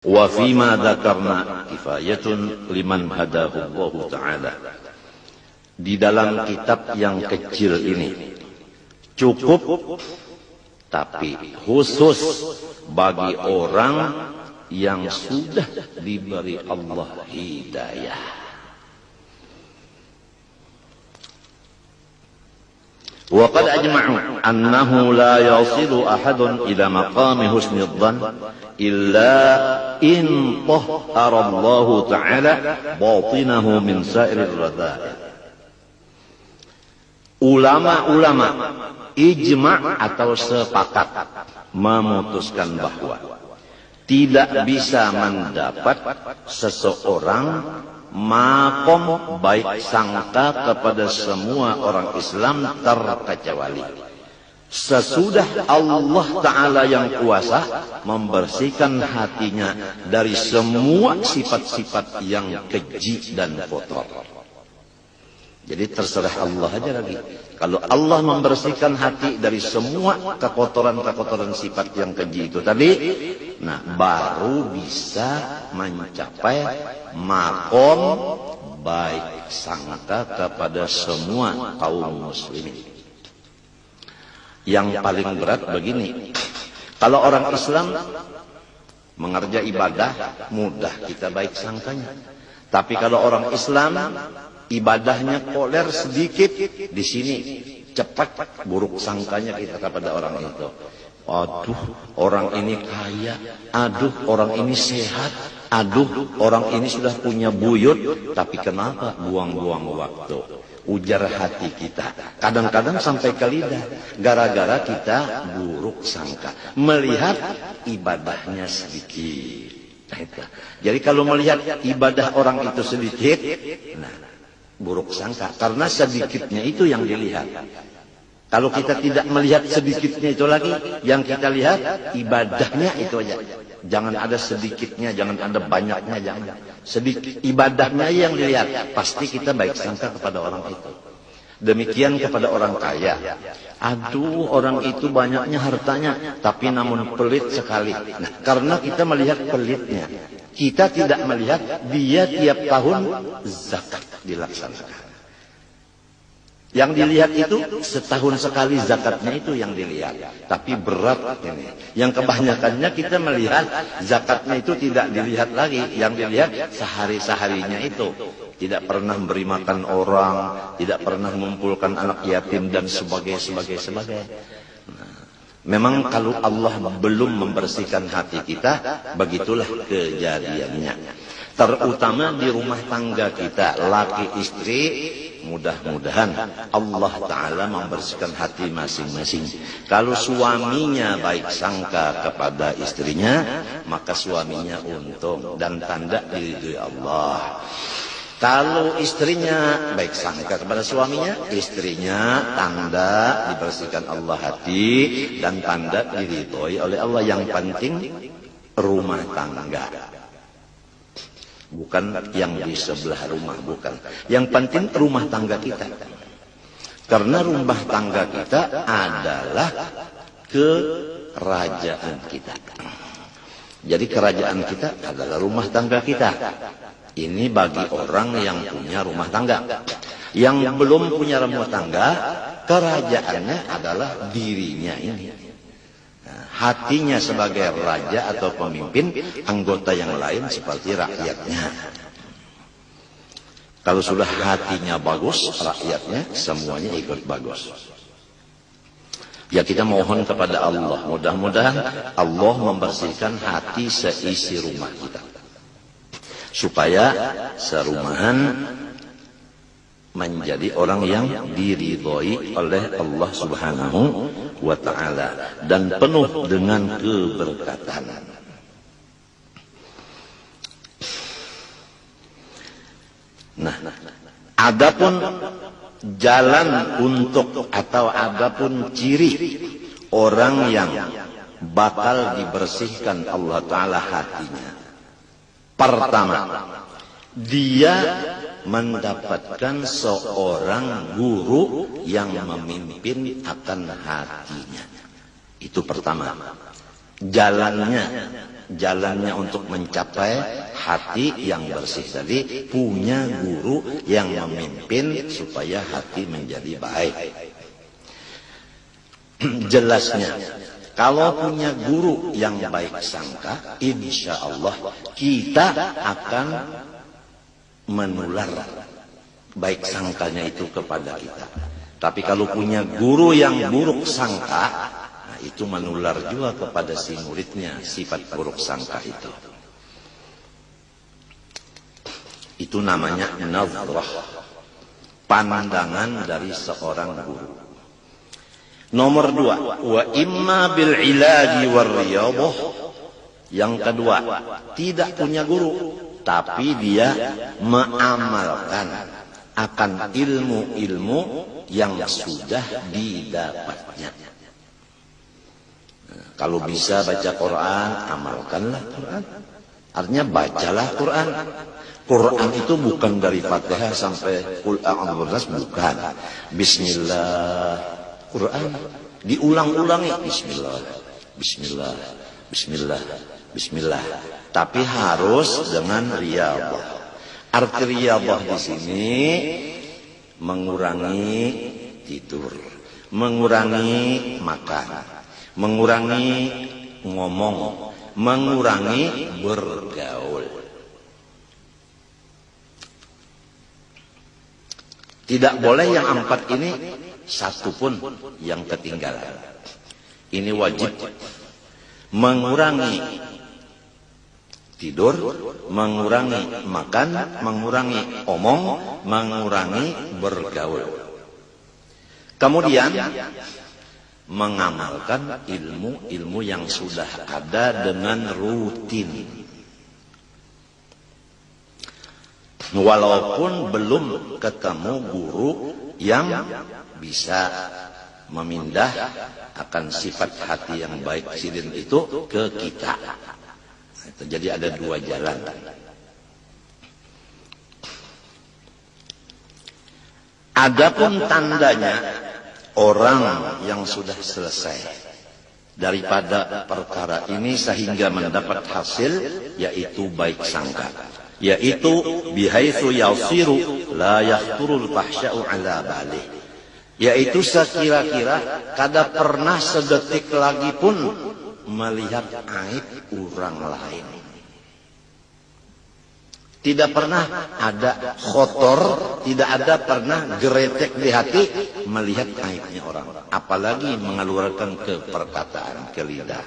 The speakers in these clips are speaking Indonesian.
Wa fima dzakarna kifayatun liman hadahullahu ta'ala. Di dalam kitab yang kecil ini cukup, tapi khusus bagi orang yang sudah diberi Allah hidayah. Wa qad ajma'u annahu la yasilu ahadun ila maqami husnul dhann illa in tahhara Allah ta'ala batinahu min sa'iril radha'il. Ulama-ulama ijma' atau sepakat memutuskan bahwa tidak bisa mendapat seseorang makom baik sangka kepada semua orang Islam terkecuali sesudah Allah Ta'ala yang kuasa membersihkan hatinya dari semua sifat-sifat yang keji dan kotor. Jadi terserah Allah aja lagi. Kalau Allah membersihkan hati dari semua kekotoran-kekotoran sifat yang keji itu tadi, nah baru bisa mencapai makom baik sangka kepada semua kaum muslimin. Yang paling berat begini, kalau orang Islam mengerjakan ibadah mudah kita baik sangkanya. Tapi kalau orang Islam ibadahnya koler sedikit, di sini cepat buruk sangkanya kita kepada orang itu. Aduh, orang ini kaya. Aduh, orang ini sehat. Aduh, orang ini sudah punya buyut. Tapi kenapa buang-buang waktu? Ujar hati kita. Kadang-kadang sampai ke lidah. Gara-gara kita buruk sangka. Melihat ibadahnya sedikit. Jadi kalau melihat ibadah orang itu sedikit, nah, buruk sangka, karena sedikitnya itu yang dilihat. Kalau kita tidak melihat sedikitnya itu lagi, yang kita lihat ibadahnya itu aja. Jangan ada sedikitnya, jangan ada banyaknya, jangan. Sedikit ibadahnya yang dilihat, pasti kita baik sangka kepada orang itu. Demikian kepada orang kaya. Aduh, orang itu banyaknya hartanya, tapi namun pelit sekali. Nah, karena kita melihat pelitnya, kita tidak melihat dia tiap tahun zakat dilaksanakan. Yang dilihat itu setahun sekali zakatnya itu yang dilihat. Tapi berat ini. Yang kebanyakannya kita melihat zakatnya itu tidak dilihat lagi. Yang dilihat sehari-seharinya itu. Tidak pernah memberi makan orang, tidak pernah mengumpulkan anak yatim dan sebagainya. Nah, memang kalau Allah belum membersihkan hati kita, begitulah kejadiannya. Terutama di rumah tangga kita, laki istri, mudah-mudahan Allah Ta'ala membersihkan hati masing-masing. Kalau suaminya baik sangka kepada istrinya, maka suaminya untung dan tanda diridhoi Allah. Kalau istrinya baik sangka kepada suaminya, istrinya tanda dibersihkan Allah hati dan tanda diridhoi oleh Allah. Yang penting rumah tangga, bukan yang di sebelah rumah, bukan. Yang penting rumah tangga kita. Karena rumah tangga kita adalah kerajaan kita. Jadi kerajaan kita adalah rumah tangga kita. Ini bagi orang yang punya rumah tangga. Yang belum punya rumah tangga, kerajaannya adalah dirinya ini. Nah, hatinya sebagai raja atau pemimpin, anggota yang lain seperti rakyatnya. Kalau sudah hatinya bagus, rakyatnya semuanya ikut bagus. Ya, kita mohon kepada Allah, mudah-mudahan Allah membersihkan hati seisi rumah kita, supaya serumahan menjadi orang yang diridhoi oleh Allah Subhanahu wa Ta'ala dan penuh dengan keberkatan. Nah, adapun jalan untuk atau adapun ciri orang yang bakal dibersihkan Allah Ta'ala hatinya. Pertama, dia mendapatkan seorang guru yang memimpin akan hatinya. Itu pertama. jalannya untuk mencapai hati yang bersih tadi, punya guru yang memimpin supaya hati menjadi baik. Jelasnya, kalau punya guru yang baik sangka, insya Allah kita akan menular baik sangkanya itu kepada kita. Tapi kalau punya guru yang buruk sangka, nah itu menular juga kepada si muridnya sifat buruk sangka itu. Itu namanya nazrah, pandangan dari seorang guru. Nomor 2, wa imma bil ilaji war riyadhah. Yang kedua, tidak punya guru, tapi dia mengamalkan akan ilmu-ilmu yang sudah didapatnya. Nah, kalau bisa baca Quran, amalkanlah Quran. Artinya bacalah Quran. Quran itu bukan dari Fatihah sampai Qul a'udzu birabbin, bukan. Bismillah. Quran diulang-ulangi, bismillah, bismillah, bismillah, bismillah. Tapi harus dengan riyadhah. Arti riyadhah di sini mengurangi tidur, mengurangi makan, mengurangi ngomong, mengurangi bergaul. Tidak boleh yang 4 ini satu pun yang ketinggalan. Ini wajib. Mengurangi tidur, mengurangi makan, mengurangi omong, mengurangi bergaul. Kemudian mengamalkan ilmu-ilmu yang sudah ada dengan rutin. Walaupun belum ketemu guru yang bisa memindah akan sifat hati yang baik sidin itu ke kita. Jadi ada 2 jalan. Adapun tandanya orang yang sudah selesai daripada perkara ini sehingga mendapat hasil, yaitu baik sangka, yaitu bihaitsu yasiru la yahturul fahsya'u ala balih, yaitu sekira-kira kada pernah sedetik lagi pun melihat aib orang lain. Tidak pernah ada kotor, tidak ada pernah geretek di hati melihat aibnya orang, apalagi mengeluarkan ke perkataan, ke lidah.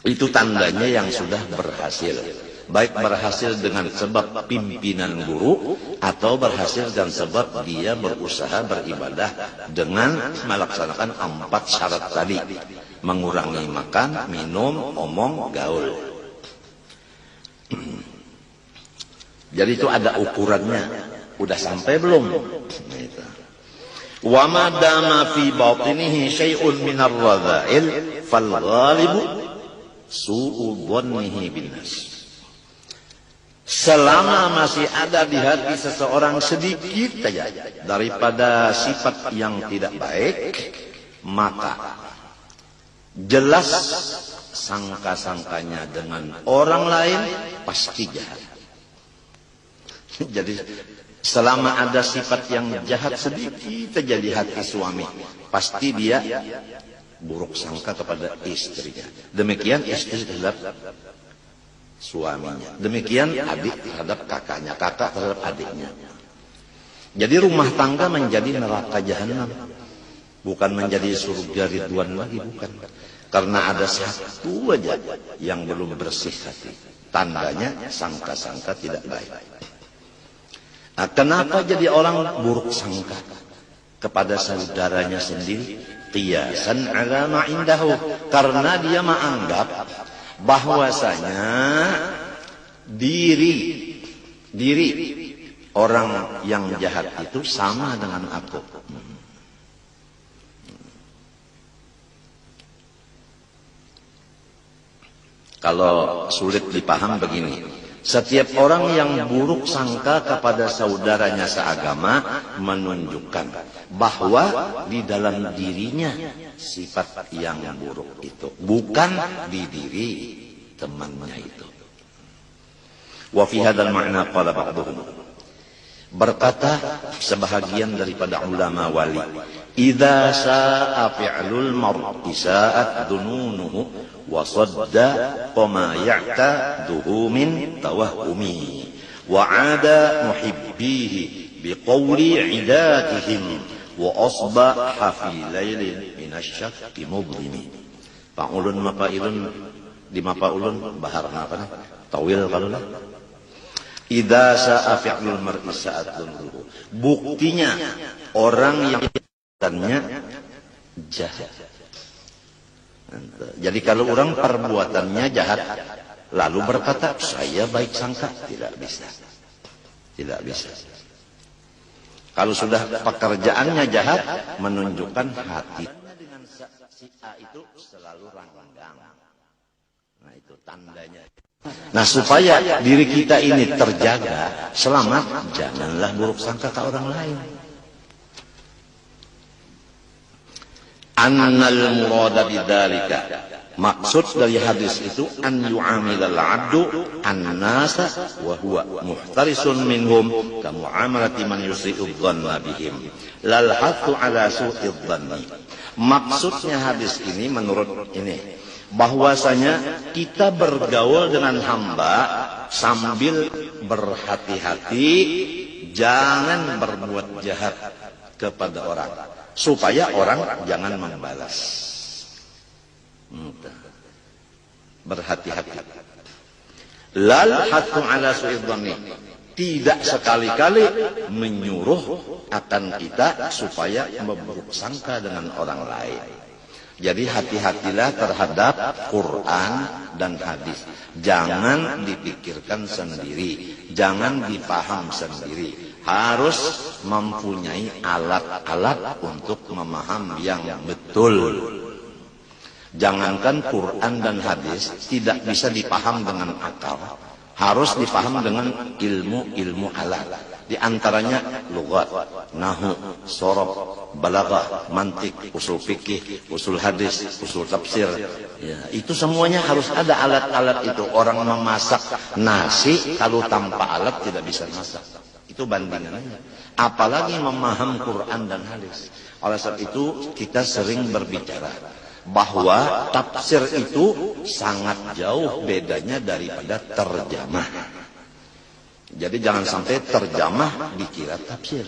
Itu tandanya yang sudah berhasil. Baik berhasil dengan sebab pimpinan guru, atau berhasil dengan sebab dia berusaha beribadah dengan melaksanakan 4 syarat tadi. Mengurangi makan, minum, omong, gaul. Jadi itu ada ukurannya. Udah sampai belum? Wa ma dama fi batinihi syai'un min ar-radha'il fal ghalibu su'u dhannihi bin nas. Selama masih ada di hati seseorang sedikit saja daripada sifat yang tidak baik, maka jelas sangka-sangkanya dengan orang lain pasti jahat. Jadi selama ada sifat yang jahat sedikit saja di hati suami, pasti dia buruk sangka kepada istrinya. Demikian istri terhadap suaminya. Demikian adik terhadap kakaknya, kakak terhadap adiknya. Jadi rumah tangga menjadi neraka jahanam, bukan menjadi surga ridwan lagi, bukan. Karena ada satu aja yang belum bersih hati. Tandanya sangka-sangka tidak baik. Nah, kenapa jadi orang buruk sangka kepada saudaranya sendiri? Qiyasan ala ma indahu, karena dia menganggap bahwasanya diri orang yang jahat itu sama dengan aku. Kalau sulit dipaham begini, Setiap orang yang buruk sangka kepada saudaranya seagama menunjukkan bahwa di dalam dirinya sifat yang buruk itu, bukan di diri temannya itu. Wa fi hadzal ma'na qala ba'dhum, berkata sebahagian daripada ulama wali, idza sa'a fi'lul mar'i sa'at dununuhu wa sadda ma ya'taduhu min tawahhumi wa 'ada muhibbihi biqawli 'idatihim wa asbaha fi lailin minasyakki mudlimi. Paulun mapailun di mapaulun baharna apa nih? Tawil kalau lah. Idza sa'a fi'lul mar'i sa'at dununuhu. Buktinya orang yang perbuatannya jahat. Jadi kalau orang perbuatannya jahat lalu berkata saya baik sangka, tidak bisa. Tidak bisa. Kalau sudah pekerjaannya jahat menunjukkan hati dengan si A itu selalu ranggang. Nah itu tandanya. Nah supaya diri kita ini terjaga, selamat, janganlah buruk sangka ke orang lain. Annal murada bidzalika, maksud dari hadis itu an yu'amilal 'abdu an-nasa wa huwa muhtarisun minhum ka mu'amalati man yusi'u dhanna bihim lal hathu 'ala su'i dhanni. Maksudnya hadis ini menurut ini bahwasanya kita bergaul dengan hamba sambil berhati-hati jangan berbuat jahat kepada orang, supaya orang jangan membalas. Berhati-hati. Lal hattu ala su'idhani, tidak sekali-kali menyuruh akan kita supaya memburuk sangka dengan orang lain. Jadi hati-hatilah terhadap Quran dan hadis. Jangan dipikirkan sendiri, jangan dipaham sendiri. Harus mempunyai alat-alat untuk memaham yang betul. Jangankan Quran dan hadis tidak bisa dipaham dengan akal, harus dipaham dengan ilmu-ilmu alat. Di antaranya lughat, nahwu, sorof, balaghah, mantik, usul fikih, usul hadis, usul tafsir. Ya, itu semuanya harus ada alat-alat itu. Orang memasak nasi kalau tanpa alat tidak bisa masak. Itu bandingannya. Apalagi memaham Quran dan hadis. Oleh sebab itu kita sering berbicara bahwa tafsir itu sangat jauh bedanya daripada terjemah. Jadi jangan sampai terjemah dikira tafsir.